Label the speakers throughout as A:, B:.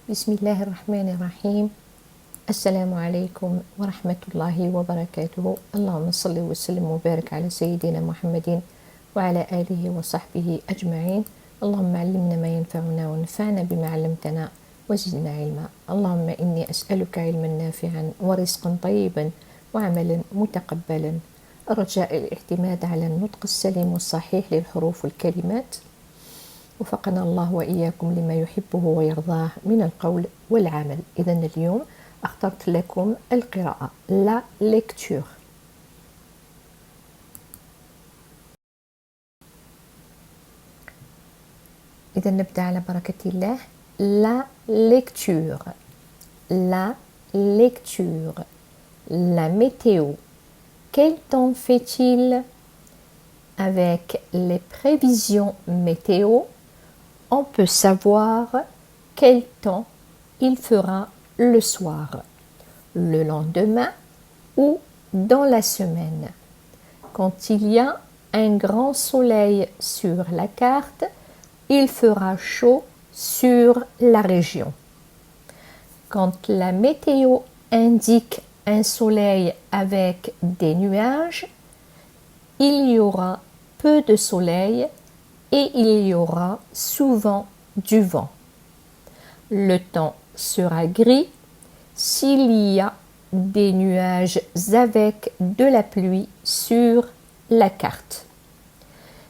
A: بسم الله الرحمن الرحيم. السلام عليكم ورحمة الله وبركاته. اللهم صل وسلم وبارك على سيدنا محمد وعلى آله وصحبه أجمعين. اللهم علمنا ما ينفعنا وانفعنا بما علمتنا وزدنا علما. اللهم إني أسألك علما نافعا ورزقا طيبا وعملا متقبلا، الرجاء الاعتماد على النطق السليم والصحيح للحروف والكلمات. وفقنا الله وإياكم لما يحبه ويرضاه من القول والعمل. إذن اليوم اخترت لكم القراءة لا ليكتور. إذا نبدأ على بركة الله. لا ليكتور. لا ليكتور. La météo. Quel temps fait-il? Avec les prévisions météo, on peut savoir quel temps il fera le soir, le lendemain ou dans la semaine. Quand il y a un grand soleil sur la carte, il fera chaud sur la région. Quand la météo indique un soleil avec des nuages, il y aura peu de soleil et il y aura souvent du vent. Le temps sera gris s'il y a des nuages avec de la pluie sur la carte.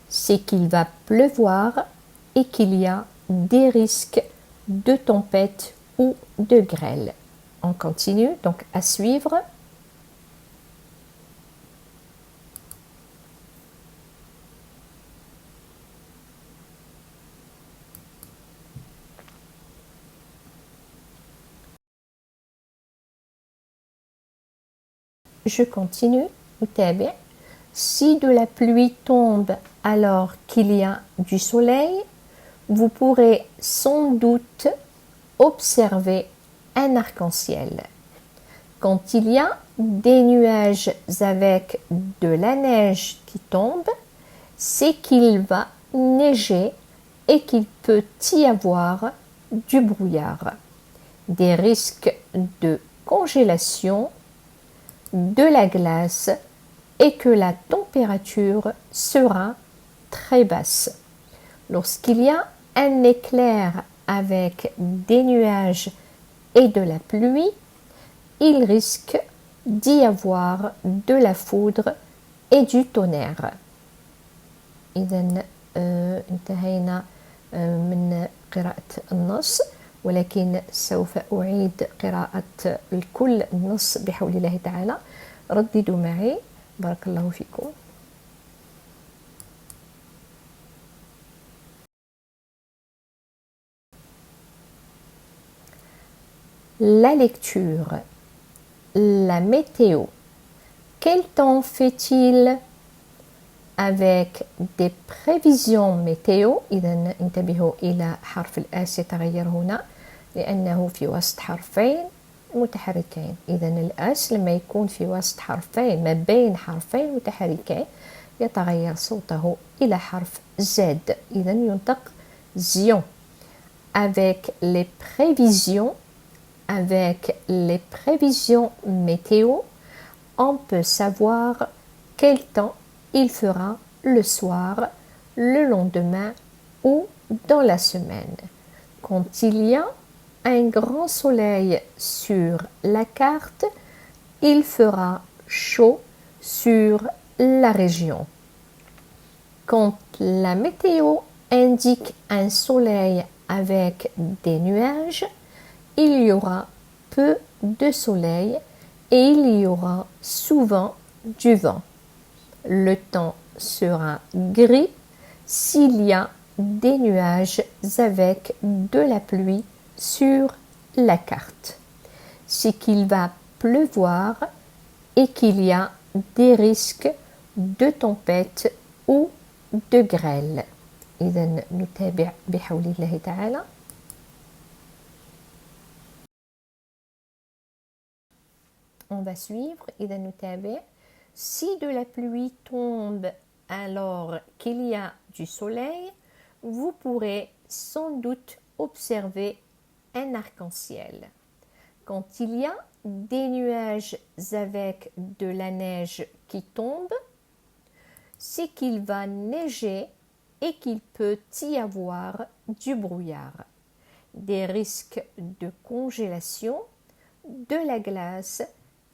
A: C'est qu'il va pleuvoir et qu'il y a des risques de tempête ou de grêle. On continue donc à suivre. Je continue. متابع. Si de la pluie tombe alors qu'il y a du soleil, vous pourrez sans doute observer un arc-en-ciel. Quand il y a des nuages avec de la neige qui tombe, c'est qu'il va neiger et qu'il peut y avoir du brouillard, des risques de congélation, de la glace et que la température sera très basse. Lorsqu'il y a un éclair avec des nuages et de la pluie, il risque d'y avoir de la foudre et du tonnerre. إذن انتهينا من قراءة النص، ولكن سوف أعيد قراءة الكل النص بحول الله تعالى. رددوا معي بارك الله فيكم. La lecture. La météo. Quel temps fait-il? Avec des prévisions météo. إذا انتبهوا إلى حرف الآس يتغير هنا لأنه في وسط حرفين متحركين. إذا الآس لما يكون في وسط حرفين ما بين حرفين متحركين يتغير صوته إلى حرف زد. إذا ينطق زيون. Avec les prévisions météo, on peut savoir quel temps il fera le soir, le lendemain ou dans la semaine. Quand il y a un grand soleil sur la carte, il fera chaud sur la région. Quand la météo indique un soleil avec des nuages, il y aura peu de soleil et il y aura souvent du vent. Le temps sera gris s'il y a des nuages avec de la pluie sur la carte. C'est qu'il va pleuvoir et qu'il y a des risques de tempête ou de grêle. إذن نتابع بحول الله تعالى. On va suivre. إذا نتابع. Si de la pluie tombe alors qu'il y a du soleil, vous pourrez sans doute observer un arc-en-ciel. Quand il y a des nuages avec de la neige qui tombe, c'est qu'il va neiger et qu'il peut y avoir du brouillard, des risques de congélation, de la glace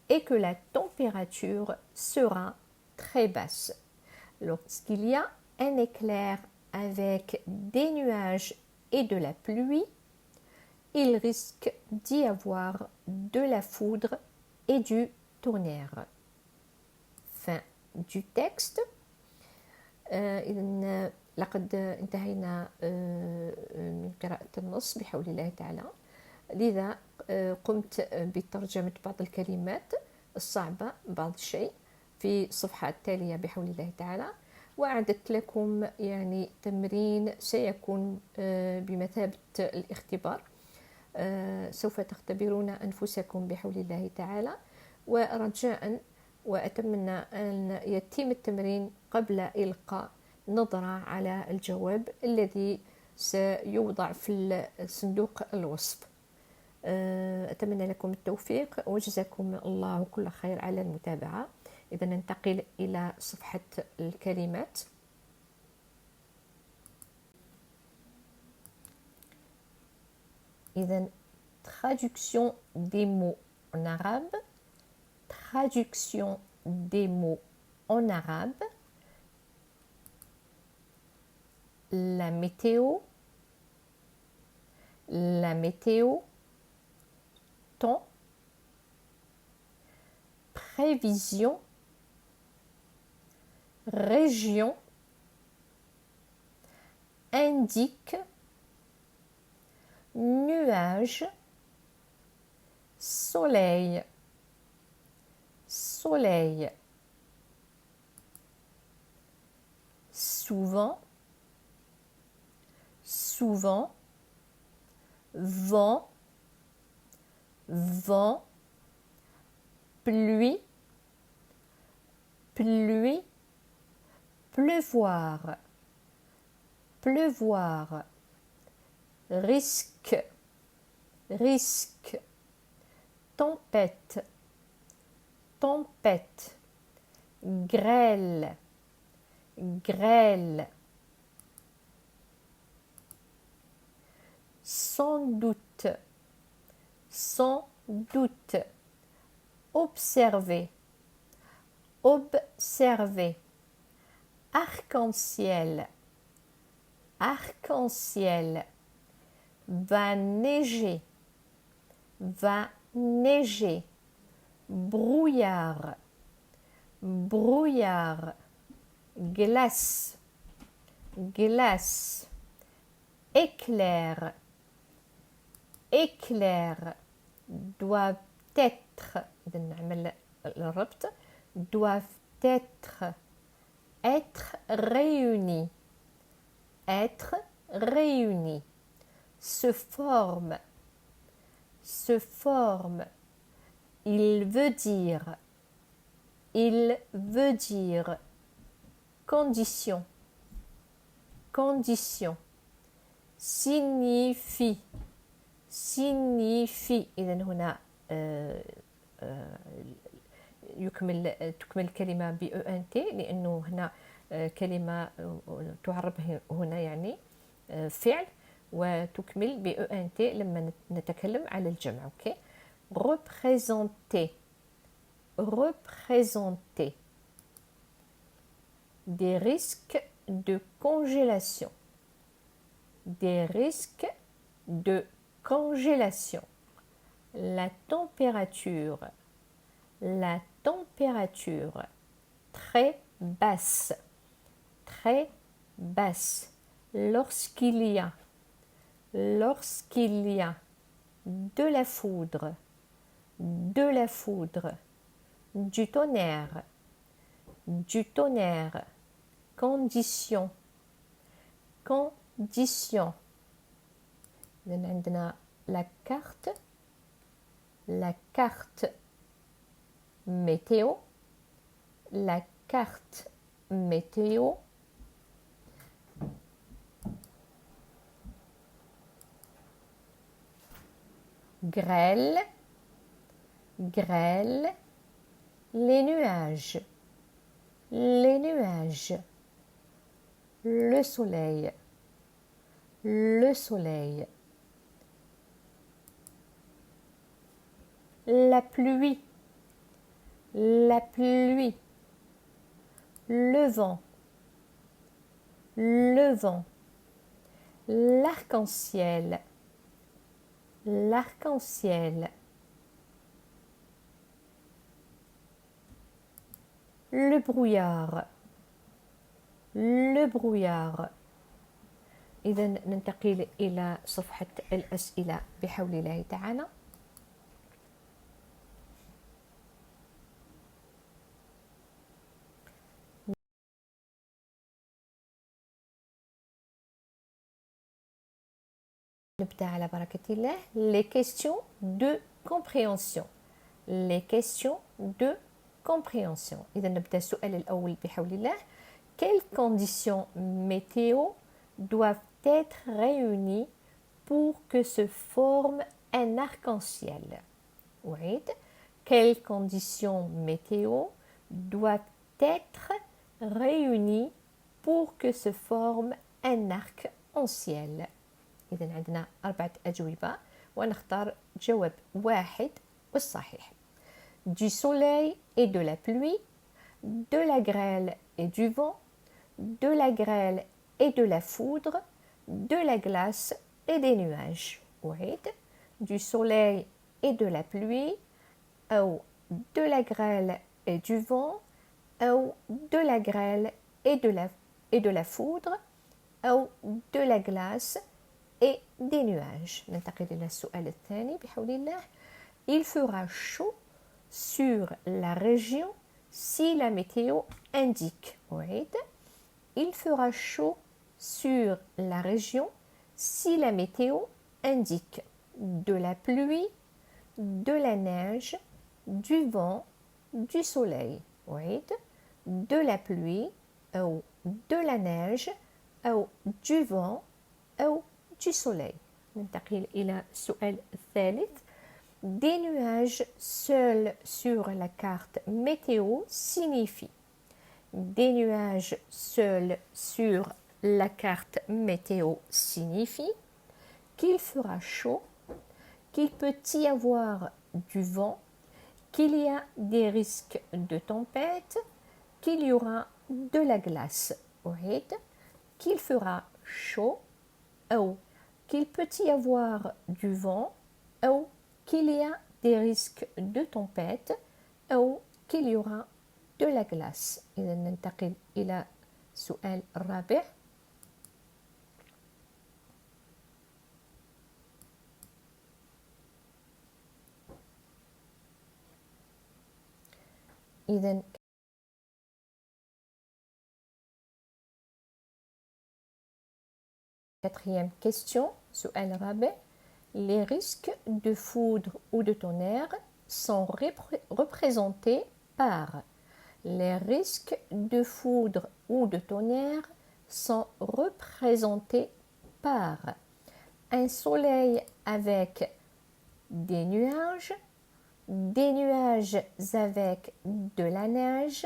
A: et que la température sera très basse. Lorsqu'il y a un éclair avec des nuages et de la pluie, il risque d'y avoir de la foudre et du tonnerre. Fin du texte. إذن لقد انتهينا من قراءة النص بحول الله تعالى، لذا قمت بترجمة بعض الكلمات الصعبة بعض الشيء في الصفحة التالية بحول الله تعالى، وأعددت لكم يعني تمرين سيكون بمثابة الاختبار. سوف تختبرون أنفسكم بحول الله تعالى، ورجاء وأتمنى أن يتم التمرين قبل إلقاء نظرة على الجواب الذي سيوضع في صندوق الوصف. أتمنى لكم التوفيق وجزاكم الله كل خير على المتابعة. إذا ننتقل إلى صفحة الكلمات. إذا traduction des mots en arabe. Traduction des mots en arabe. La météo, temps, prévision, région, indique, nuage, soleil, souvent, vent, pluie, pleuvoir, risque, tempête, grêle, sans doute, observer, arc-en-ciel, va neiger, brouillard, glace, éclair, doivent être, être réunis, se forme, il veut dire, condition, signifie. إذن هنا تكمل الكلمة ب ENT لأنه هنا كلمة تعرب هنا يعني فعل، وتكمل ب ENT لما نتكلم على الجمع. أوكي. représenter des risques de congélation, la température très basse, lorsqu'il y a de la foudre, du tonnerre, condition. إذن عندنا la carte météo, grêle, grêle, les nuages, les nuages, le soleil, le soleil, la pluie, la pluie, le vent, le vent, l'arc-en-ciel, l'arc-en-ciel, le brouillard, le brouillard. إذا ننتقل إلى صفحة الأسئلة بحول الله تعالى. نبدأ على بركة الله. Les questions de compréhension. Les questions de compréhension. إذا نبدأ السؤال الأول بحول الله. Quelles conditions météo doivent être réunies pour que se forme un arc-en-ciel? أعيد. Quelles conditions météo doivent être réunies pour que se forme un arc-en-ciel? إذا عندنا 4 أجوبة ونختار جواب واحد والصحيح. Du soleil et de la pluie, de la grêle et du vent, de la grêle et de la foudre, de la glace et des nuages. أعيد. Du soleil et de la pluie, أو de la grêle et du vent, أو de la grêle et de la foudre, أو de la glace et des nuages. ننتقل إلى السؤال الثاني بحول الله. Il fera chaud sur la région si la météo indique. أعيد. Il fera chaud sur la région si la météo indique de la pluie, de la neige, du vent, du soleil. أعيد. De la pluie أو de la neige أو du vent أو du soleil. ننتقل إلى السؤال الثالث. Des nuages seuls sur la carte météo signifie. Des nuages seuls sur la carte météo signifie qu'il fera chaud, qu'il peut y avoir du vent, qu'il y a des risques de tempête, qu'il y aura de la glace. أعيد. Qu'il fera chaud أو qu'il peut y avoir du vent أو qu'il y a des risques de tempête أو qu'il y aura de la glace. إذا ننتقل إلى السؤال الرابع. إذا quatrième question, سؤال الرابع. Les risques de foudre ou de tonnerre sont représentés par. Les risques de foudre ou de tonnerre sont représentés par un soleil avec des nuages avec de la neige,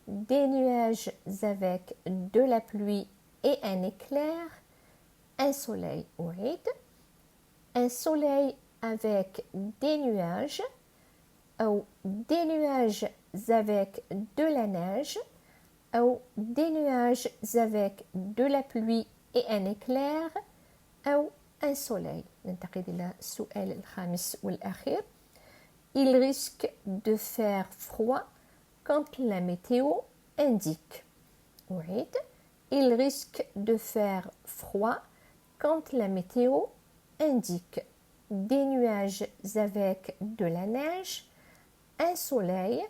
A: des nuages avec de la pluie et un éclair, un soleil أعيد. Un soleil avec des nuages أو des nuages avec de la neige أو des nuages avec de la pluie et un éclair أو un soleil. ننتقل إلى السؤال الخامس والأخير. Il risque de faire froid quand la météo indique. أعيد. Il risque de faire froid quand la météo indique des nuages avec de la neige, un soleil,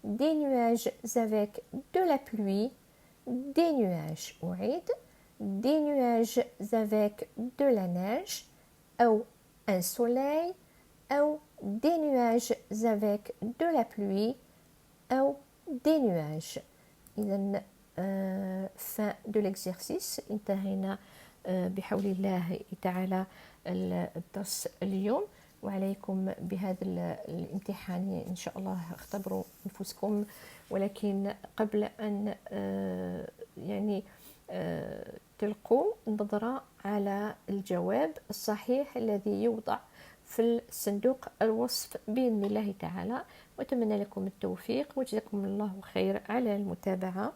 A: des nuages avec de la pluie, des nuages أعيد. Des nuages avec de la neige أو un soleil أو des nuages avec de la pluie أو des nuages. إذا fin de l'exercice. انتهينا بحول الله تعالى الدرس اليوم. وعليكم بهذا الامتحان إن شاء الله اختبروا أنفسكم. ولكن قبل أن يعني تلقوا نظرة على الجواب الصحيح الذي يوضع في الصندوق الوصف بإذن الله تعالى، وأتمنى لكم التوفيق وجزاكم الله خير على المتابعة.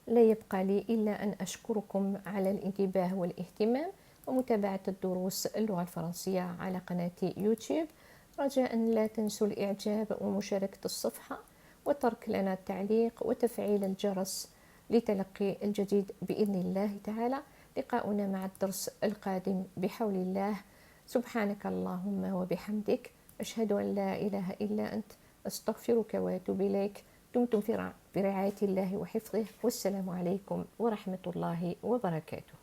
A: لا يبقى لي إلا أن أشكركم على الانتباه والاهتمام ومتابعة الدروس اللغة الفرنسية على قناة يوتيوب. رجاء لا تنسوا الإعجاب ومشاركة الصفحة وترك لنا التعليق وتفعيل الجرس لتلقي الجديد بإذن الله تعالى. لقاؤنا مع الدرس القادم بحول الله. سبحانك اللهم وبحمدك، أشهد أن لا إله إلا أنت، أستغفرك وأتوب إليك. دمتم في برعاية الله وحفظه، والسلام عليكم ورحمة الله وبركاته.